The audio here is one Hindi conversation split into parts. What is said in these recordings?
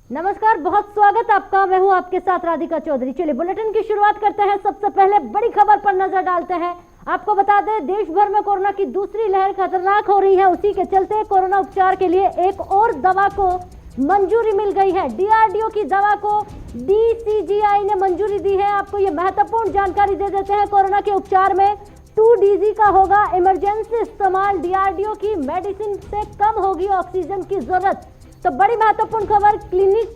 नमस्कार, बहुत स्वागत आपका। मैं हूं आपके साथ राधिका चौधरी। चलिए बुलेटिन की शुरुआत करते हैं। सबसे पहले बड़ी खबर पर नजर डालते हैं। आपको बता दें, देश भर में कोरोना की दूसरी लहर खतरनाक हो रही है। उसी के चलते कोरोना उपचार के लिए एक और दवा को मंजूरी मिल गई है। डीआरडीओ की दवा को डीसीजीआई ने मंजूरी दी है। आपको ये महत्वपूर्ण जानकारी दे देते हैं। कोरोना के उपचार में 2DG का होगा इमरजेंसी इस्तेमाल। डीआरडीओ की मेडिसिन से कम होगी ऑक्सीजन की जरूरत। तो बड़ी महत्वपूर्ण खबर, क्लिनिक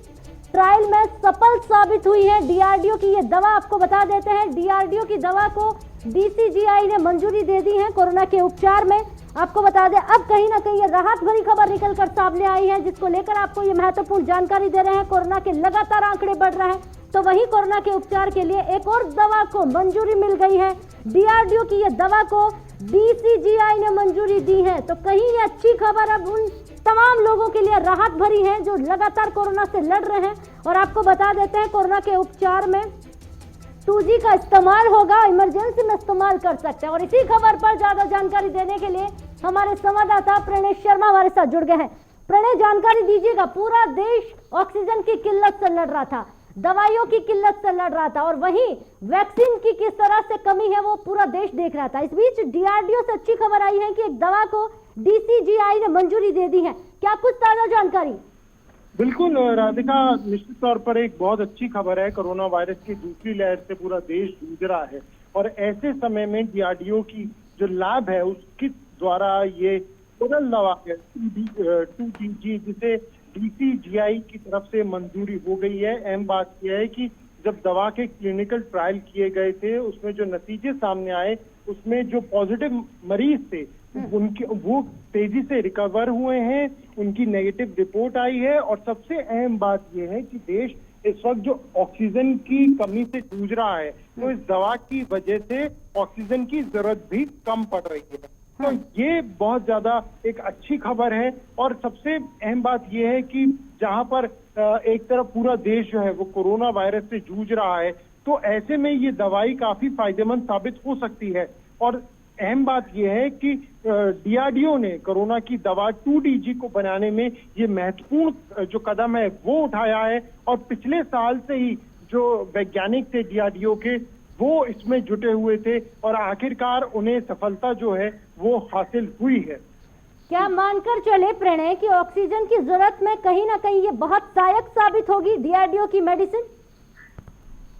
ट्रायल में सफल साबित हुई है डीआरडीओ की ये दवा। आपको बता देते हैं, डीआरडीओ की दवा को डीसीजीआई ने मंजूरी दे दी है कोरोना के उपचार में। आपको बता दें, अब कहीं ना कहीं ये राहत भरी खबर निकल कर सामने आई है, जिसको लेकर आपको ये महत्वपूर्ण जानकारी दे रहे हैं। कोरोना के लगातार आंकड़े बढ़ रहे हैं, तो वहीं कोरोना के उपचार के लिए एक और दवा को मंजूरी मिल गई है। डीआरडीओ की ये दवा को डीसीजीआई ने मंजूरी दी है। तो कहीं ये अच्छी खबर अब उन तमाम लोगों के लिए राहत भरी है जो लगातार कोरोना से लड़ रहे हैं। और आपको बता देते हैं, कोरोना के उपचार में 2G का इस्तेमाल होगा, इमरजेंसी में इस्तेमाल कर सकते हैं। और इसी खबर पर ज्यादा जानकारी देने के लिए हमारे संवाददाता प्रणय शर्मा हमारे साथ जुड़ गए हैं। प्रणय, जानकारी दीजिएगा। पूरा देश ऑक्सीजन की किल्लत से लड़ रहा था, दवाइयों की किल्लत से लड़ रहा था, और वहीं वैक्सीन की किस तरह से कमी है वो पूरा देश देख रहा था। इस बीच डीआरडीओ से अच्छी खबर आई है कि एक दवा को डीसीजीआई ने मंजूरी दे दी है। क्या कुछ ताजा जानकारी? बिल्कुल राधिका, निश्चित तौर पर एक बहुत अच्छी खबर है। कोरोना वायरस की दूसरी लहर से पूरा देश जूझ रहा है, और ऐसे समय में डीआरडीओ की जो लैब है उसके द्वारा ये ओरल दवा है 2DG, जिसे डीसीजीआई की तरफ से मंजूरी हो गई है। अहम बात यह है कि जब दवा के क्लिनिकल ट्रायल किए गए थे, उसमें जो नतीजे सामने आए, उसमें जो पॉजिटिव मरीज थे उनके वो तेजी से रिकवर हुए हैं, उनकी नेगेटिव रिपोर्ट आई है। और सबसे अहम बात यह है कि देश इस वक्त जो ऑक्सीजन की कमी से जूझ रहा है, तो इस दवा की वजह से ऑक्सीजन की जरूरत भी कम पड़ रही है। तो ये बहुत ज्यादा एक अच्छी खबर है। और सबसे अहम बात यह है कि जहां पर एक तरफ पूरा देश जो है वो कोरोना वायरस से जूझ रहा है, तो ऐसे में ये दवाई काफी फायदेमंद साबित हो सकती है। और अहम बात यह है कि डीआरडीओ ने कोरोना की दवा 2DG को बनाने में ये महत्वपूर्ण जो कदम है वो उठाया है। और पिछले साल से ही जो वैज्ञानिक थे डीआरडीओ के, वो इसमें जुटे हुए थे, और आखिरकार उन्हें सफलता जो है वो हासिल हुई है। क्या मानकर चले प्रणय कि ऑक्सीजन की जरूरत में कहीं ना कहीं ये बहुत सहायक साबित होगी डीआरडीओ की मेडिसिन?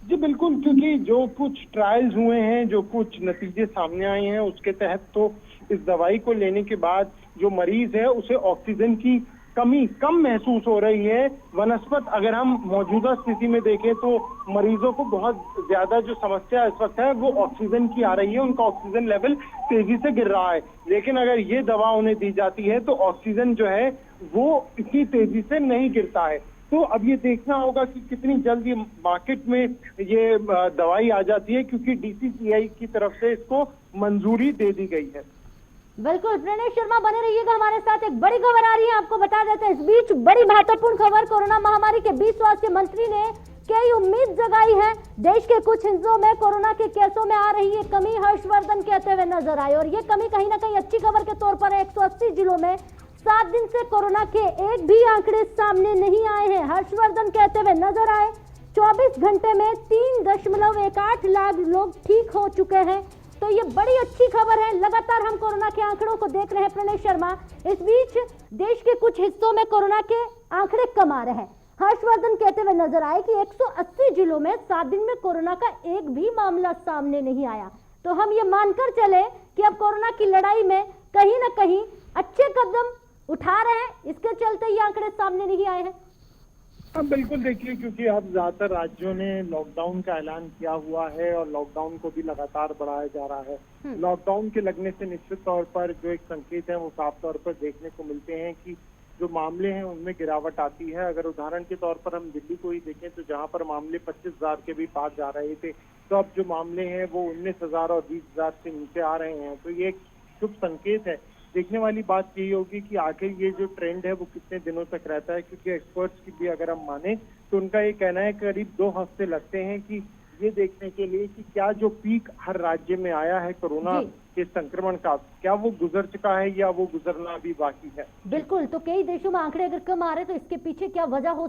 जी बिल्कुल, क्योंकि जो कुछ ट्रायल्स हुए हैं, जो कुछ नतीजे सामने आए हैं, उसके तहत तो इस दवाई को लेने के बाद जो मरीज है उसे ऑक्सीजन की कमी कम महसूस हो रही है। वनस्पत अगर हम मौजूदा स्थिति में देखें तो मरीजों को बहुत ज्यादा जो समस्या इस वक्त है वो ऑक्सीजन की आ रही है, उनका ऑक्सीजन लेवल तेजी से गिर रहा है। लेकिन अगर ये दवा उन्हें दी जाती है तो ऑक्सीजन जो है वो इतनी तेजी से नहीं गिरता है। तो अब ये देखना होगा कि कितनी जल्द ये मार्केट में ये दवाई आ जाती है, क्योंकि डीसीजीआई की तरफ से इसको मंजूरी दे दी गई है। बिल्कुल, प्रणय शर्मा बने रहिएगा हमारे साथ। एक बड़ी खबर आ रही है, आपको बता देते हैं। इस बीच बड़ी महत्वपूर्ण खबर, कोरोना महामारी के बीच स्वास्थ्य मंत्री ने कई उम्मीद जगाई है। देश के कुछ हिस्सों में कोरोना के केसों में आ रही है कमी, हर्षवर्धन कहते हुए नजर आए। और ये कमी कहीं ना कहीं अच्छी खबर के तौर पर है। 180 जिलों में 7 दिन से कोरोना के एक भी आंकड़े सामने नहीं आए हैं, हर्षवर्धन कहते हुए नजर आए। 24 घंटे में 3.18 लाख लोग ठीक हो चुके हैं। तो ये बड़ी अच्छी खबर है। लगातार हम कोरोना के आंकड़ों को देख रहे हैं प्रणय शर्मा। इस बीच देश के कुछ हिस्सों में कोरोना के आंकड़े कम आ रहे हैं। हर्षवर्धन कहते हुए नजर आए कि 180 जिलों में 7 दिन में कोरोना का एक भी मामला सामने नहीं आया। तो हम ये मानकर चले कि अब कोरोना की लड़ाई में कहीं ना कहीं अच्छे कदम उठा रहे हैं, इसके चलते ये आंकड़े सामने नहीं आए हैं। हाँ बिल्कुल, देखिए, क्योंकि अब ज्यादातर राज्यों ने लॉकडाउन का ऐलान किया हुआ है और लॉकडाउन को भी लगातार बढ़ाया जा रहा है। लॉकडाउन के लगने से निश्चित तौर पर जो एक संकेत है वो साफ तौर पर देखने को मिलते हैं कि जो मामले हैं उनमें गिरावट आती है। अगर उदाहरण के तौर पर हम दिल्ली को ही देखें तो जहां पर मामले 25,000 के भी पार जा रहे थे, तो अब जो मामले हैं वो 19,000 और 20,000 से नीचे आ रहे हैं। तो ये एक शुभ संकेत है। देखने वाली बात यही होगी कि आखिर ये जो ट्रेंड है वो कितने दिनों तक रहता है, क्योंकि एक्सपर्ट्स की भी अगर हम माने तो उनका ये कहना है करीब 2 हफ्ते लगते हैं कि ये देखने के लिए कि क्या जो पीक हर राज्य में आया है कोरोना के संक्रमण का, क्या वो गुजर चुका है या वो गुजरना अभी बाकी है। बिल्कुल, तो कई देशों में आंकड़े अगर कम आ रहे हैं तो इसके पीछे क्या वजह हो